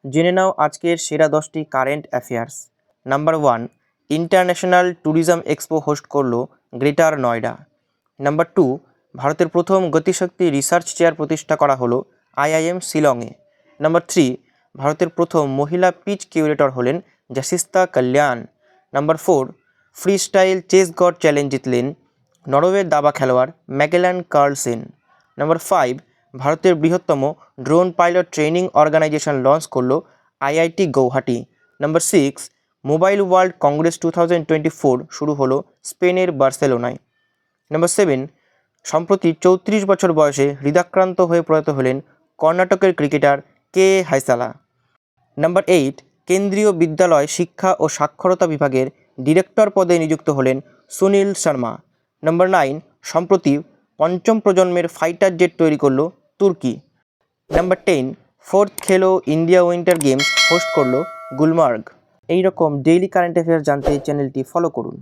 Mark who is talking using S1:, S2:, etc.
S1: জেনে নাও আজকের সেরা 10টি current affairs. Number 1, international tourism expo host করলো গ্রেটার নয়ডা। নাম্বার 2, ভারতের প্রথম গতিশক্তি রিসার্চ চেয়ার প্রতিষ্ঠা করা হলো IIM শিলংয়ে। নাম্বার 3, ভারতের প্রথম মহিলা পিচ কিউরেটর হলেন Jacinta Kalyan. Number 4, freestyle chess god challenge জিতলেন নরওয়ের দাবা খেলোয়াড় ম্যাগেলান কার্লসেন। নাম্বার 5, ভারতের বৃহত্তম drone pilot training organisation launch করলো IIT Guwahati. Number 6, mobile world congress 2024 শুরু হলো স্পেনের বার্সেলোনায়। নাম্বার 7, সম্প্রতি 34 বছর বয়সে হৃদাক্রান্ত হয়ে প্রয়াত হলেন কর্ণাটকের ক্রিকেটার কে হাইসালা। নাম্বার 8, কেন্দ্রীয় বিদ্যালয় শিক্ষা ও সাক্ষরতা বিভাগের ডিরেক্টর পদে নিযুক্ত হলেন সুনীল শর্মা। নাম্বার 9, সম্প্রতি পঞ্চম প্রজন্মের ফাইটার জেট তৈরি করলো তুর্কি। নাম্বার 10, ফোর্থ খেলো ইন্ডিয়া উইন্টার গেমস হোস্ট করলো গুলমার্গ। এইরকম ডেইলি কারেন্ট অ্যাফেয়ার্স জানতে চ্যানেলটি ফলো করুন।